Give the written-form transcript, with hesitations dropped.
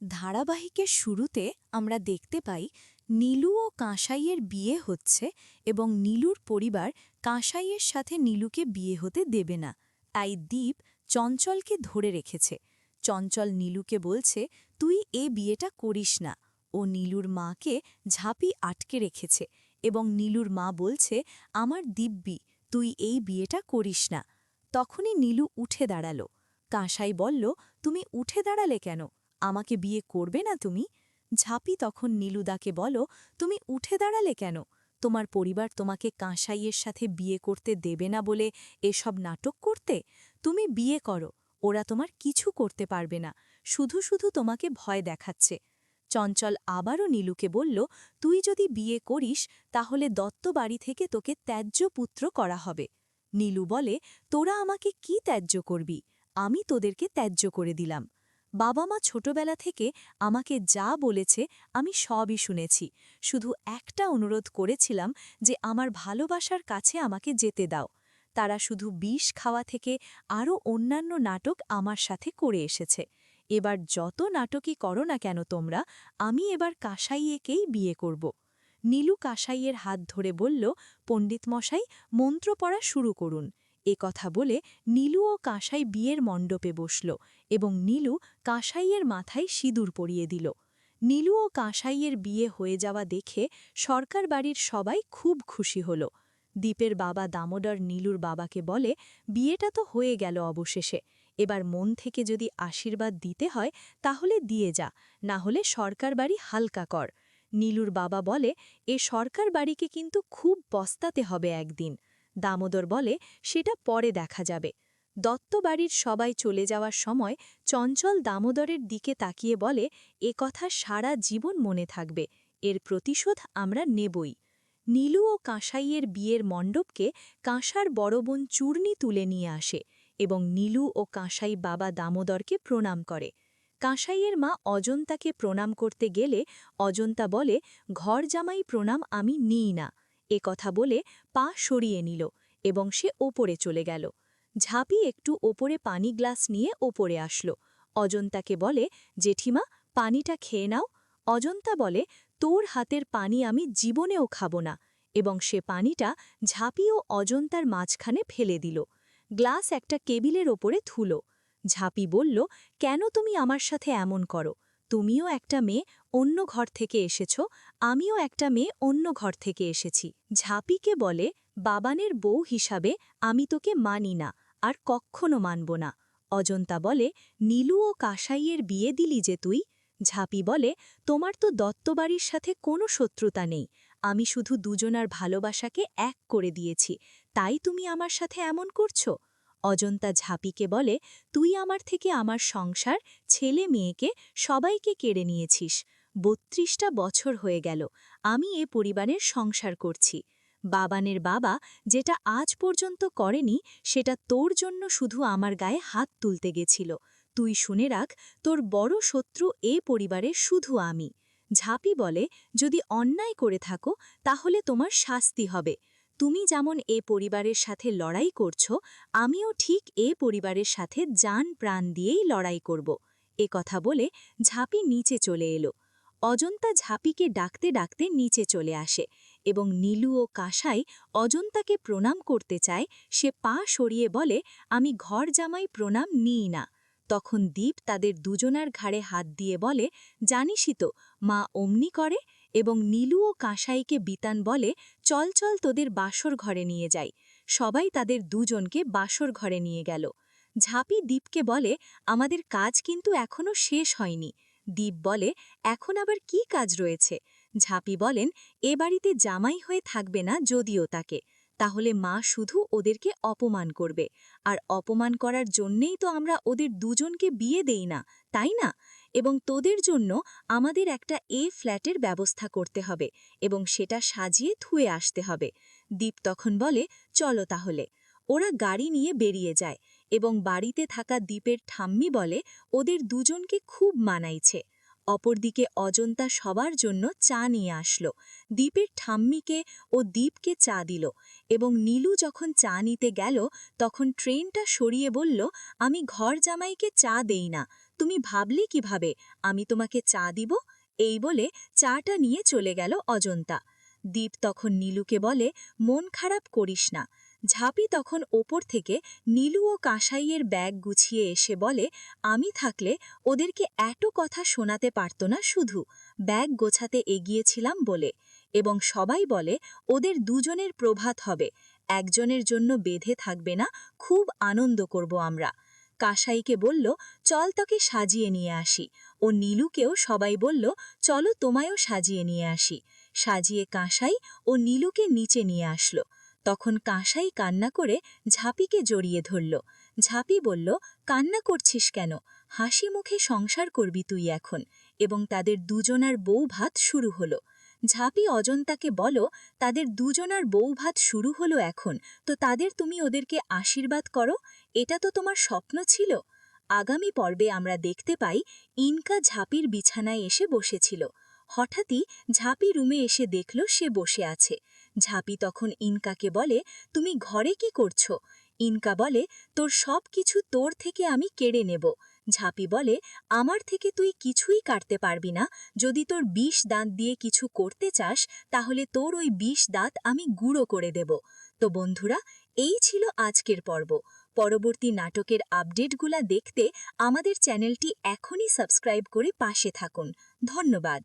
ধারাবাহিকের শুরুতে আমরা দেখতে পাই নীলু ও কাঁসাইয়ের বিয়ে হচ্ছে এবং নীলুর পরিবার কাঁসাইয়ের সাথে নীলুকে বিয়ে হতে দেবে না। তাই দীপ চঞ্চলকে ধরে রেখেছে। চঞ্চল নীলুকে বলছে, তুই এ বিয়েটা করিস না। ও নীলুর মাকে ঝাঁপি আটকে রেখেছে এবং নীলুর মা বলছে, আমার দিব্যি, তুই এই বিয়েটা করিস না। তখনই নীলু উঠে দাঁড়াল। কাঁসাই বলল, তুমি উঠে দাঁড়ালে কেন? আমাকে বিয়ে করবে না তুমি? ঝাঁপি তখন নীলুদাকে বলো, তুমি উঠে দাঁড়ালে কেন? তোমার পরিবার তোমাকে কাঁসাইয়ের সাথে বিয়ে করতে দেবে না বলে এসব নাটক করতে? তুমি বিয়ে করো, ওরা তোমার কিছু করতে পারবে না, শুধু শুধু তোমাকে ভয় দেখাচ্ছে। চঞ্চল আবারও নীলুকে বলল, তুই যদি বিয়ে করিস তাহলে দত্ত বাড়ি থেকে তোকে ত্যায্য পুত্র করা হবে। নীলু বলে, তোরা আমাকে কি ত্যায্য করবি? আমি তোদেরকে ত্যায্য করে দিলাম। বাবা মা ছোটবেলা থেকে আমাকে যা বলেছে আমি সবই শুনেছি, শুধু একটা অনুরোধ করেছিলাম যে আমার ভালোবাসার কাছে আমাকে যেতে দাও। তারা শুধু বিষ খাওয়া থেকে আরও অন্যান্য নাটক আমার সাথে করে এসেছে। এবার যত নাটকই করো না কেন তোমরা, আমি এবার কাঁসাইয়েকেই বিয়ে করব। নীলু কাঁসাইয়ের হাত ধরে বলল, পণ্ডিত মশাই, মন্ত্র পড়া শুরু করুন। এ কথা বলে নীলু ও কাঁসাই বিয়ের মণ্ডপে বসল এবং নীলু কাঁসাইয়ের মাথায় সিঁদুর পরিয়ে দিল। নীলু ও কাঁসাইয়ের বিয়ে হয়ে যাওয়া দেখে সরকার বাড়ির সবাই খুব খুশি হল। দীপের বাবা দামোদর নীলুর বাবাকে বলে, বিয়েটা তো হয়ে গেল অবশেষে, এবার মন থেকে যদি আশীর্বাদ দিতে হয় তাহলে দিয়ে যা, না হলে সরকার বাড়ি হালকা কর। নীলুর বাবা বলে, এ সরকার বাড়িকে কিন্তু খুব পস্তাতে হবে একদিন। দামোদর বলে, সেটা পরে দেখা যাবে। দত্ত বাড়ির সবাই চলে যাওয়ার সময় চঞ্চল দামোদরের দিকে তাকিয়ে বলে, এ কথা সারা জীবন মনে থাকবে, এর প্রতিশোধ আমরা নেবই। নীলু ও কাঁসাইয়ের বিয়ের মণ্ডপকে কাঁসার বড় বোন চূর্ণি তুলে নিয়ে আসে এবং নীলু ও কাঁসাই বাবা দামোদরকে প্রণাম করে। কাঁসাইয়ের মা অজন্তাকে প্রণাম করতে গেলে অজন্তা বলে, ঘর জামাই প্রণাম আমি নিই না। এ কথা বলে পা সরিয়ে নিল এবং সে ওপরে চলে গেল। ঝাঁপি একটু ওপরে পানি গ্লাস নিয়ে ওপরে আসলো। অজন্তাকে বলে, জেঠিমা, পানিটা খেয়ে নাও। অজন্তা বলে, তোর হাতের পানি আমি জীবনেও খাব না, এবং সে পানিটা ঝাঁপি ও অজন্তার মাঝখানে ফেলে দিল। গ্লাস একটা কেবিলের ওপরে থুলো। ঝাঁপি বলল, কেন তুমি আমার সাথে এমন করো? তুমিও একটা মেয়ে, অন্য ঘর থেকে এসেছ, আমিও একটা মেয়ে, অন্য ঘর থেকে এসেছি। ঝাঁপিকে বলে, বাবানের বউ হিসাবে আমি তোকে মানি না, আর কক্ষনো মানব না। অজন্তা বলে, নীলু ও কাঁসাইয়ের বিয়ে দিলি যে তুই? ঝাঁপি বলে, তোমার তো দত্তবাড়ির সাথে কোনো শত্রুতা নেই, আমি শুধু দুজনার ভালোবাসাকে এক করে দিয়েছি, তাই তুমি আমার সাথে এমন করছো? অজন্তা ঝাঁপিকে বলে, তুই আমার থেকে আমার সংসার, ছেলে মেয়েকে সবাইকে কেড়ে নিয়েছিস। ৩২টা বছর হয়ে গেল আমি এ পরিবারের সংসার করছি। বাবানের বাবা যেটা আজ পর্যন্ত করেনি, সেটা তোর জন্য শুধু আমার গায়ে হাত তুলতে গেছিল। তুই শুনে রাখ, তোর বড় শত্রু এ পরিবারে শুধু আমি। ঝাঁপি বলে, যদি অন্যায় করে থাকো তাহলে তোমার শাস্তি হবে। তুমি যেমন এ পরিবারের সাথে লড়াই করছো, আমিও ঠিক এ পরিবারের সাথে জান প্রাণ দিয়েই লড়াই করব। এ কথা বলে ঝাঁপি নিচে চলে এলো। অজন্তা ঝাঁপিকে ডাকতে ডাকতে নিচে চলে আসে এবং নীলু ও কাঁসাই অজন্তাকে প্রণাম করতে চায়, সে পা সরিয়ে বলে, আমি ঘর জামাই প্রণাম নিই না। তখন দীপ তাদের দুজনার ঘাড়ে হাত দিয়ে বলে, জানিসই তো, মা অমনি করে। এবং নীলু ও কাঁসাইকে বিতান বলে, চল চল তোদের বাসর ঘরে নিয়ে যাই। সবাই তাদের দুজনকে বাসর ঘরে নিয়ে গেল। ঝাঁপি দীপকে বলে, আমাদের কাজ কিন্তু এখনো শেষ হয়নি। দীপ বলে, এখন আবার কি কাজ রয়েছে? ঝাঁপি বলেন, এ বাড়িতে জামাই হয়ে থাকবে না যদিও তাকে, তাহলে মা শুধু ওদেরকে অপমান করবে, আর অপমান করার জন্যেই তো আমরা ওদের দুজনকে বিয়ে দেই না, তাই না? এবং তোদের জন্য আমাদের একটা ফ্ল্যাটের ব্যবস্থা করতে হবে এবং সেটা সাজিয়ে ধুয়ে আসতে হবে। দীপ তখন বলে, চলো তাহলে। ওরা গাড়ি নিয়ে বেরিয়ে যায় এবং বাড়িতে থাকা দীপের ঠাম্মি বলে, ওদের দুজনকে খুব মানাইছে। অপরদিকে অজন্তা সবার জন্য চা নিয়ে আসলো। দীপের ঠাম্মিকে ও দীপকে চা দিল এবং নীলু যখন চা নিতে গেল তখন ট্রেনটা সরিয়ে বলল, আমি ঘর জামাইকে চা দেই না, তুমি ভাবলে কিভাবে আমি তোমাকে চা দিব? এই বলে চাটা নিয়ে চলে গেল অজন্তা। দীপ তখন নীলুকে বলে, মন খারাপ করিস না। ঝাঁপি তখন ওপর থেকে নীলু ও কাঁসাইয়ের ব্যাগ গুছিয়ে এসে বলে, আমি থাকলে ওদেরকে এত কথা শোনাতে পারত না, শুধু ব্যাগ গোছাতে এগিয়েছিলাম বলে। এবং সবাই বলে, ওদের দুজনের প্রভাত হবে, একজনের জন্য বেঁধে থাকবে না, খুব আনন্দ করব আমরা। কাঁসাইকে বলল, চল তোকে সাজিয়ে নিয়ে আসি। ও নীলুকেও সবাই বলল, চলো তোমায়ও সাজিয়ে নিয়ে আসি। সাজিয়ে কাঁসাই ও নীলুকে নিচে নিয়ে আসলো। তখন কাঁসাই কান্না করে ঝাঁপিকে জড়িয়ে ধরল। ঝাঁপি বলল, কান্না করছিস কেন? হাসি মুখে সংসার করবি তুই এখন। এবং তাদের দুজনার বউভাত শুরু হলো। ঝাঁপি অজন্তাকে বলো, তাদের দুজনার বউভাত শুরু হলো এখন, তো তাদের তুমি ওদেরকে আশীর্বাদ করো, এটা তো তোমার স্বপ্ন ছিল। আগামী পর্বে আমরা দেখতে পাই ইনকা ঝাঁপির বিছানায় এসে বসেছিল। হঠাৎই ঝাঁপি রুমে এসে দেখল সে বসে আছে। ঝাঁপি তখন ইনকাকে বলে, তুমি ঘরে কি করছো? ইনকা বলে, তোর সব কিছু তোর থেকে আমি কেড়ে নেব। ঝাঁপি বলে, আমার থেকে তুই কিছুই কাটতে পারবি না। যদি তোর ২০ দাঁত দিয়ে কিছু করতে চাস, তাহলে তোর ওই ২০ দাঁত আমি গুঁড়ো করে দেব। তো বন্ধুরা, এই ছিল আজকের পর্ব। পরবর্তী নাটকের আপডেটগুলা দেখতে আমাদের চ্যানেলটি এখনই সাবস্ক্রাইব করে পাশে থাকুন। ধন্যবাদ।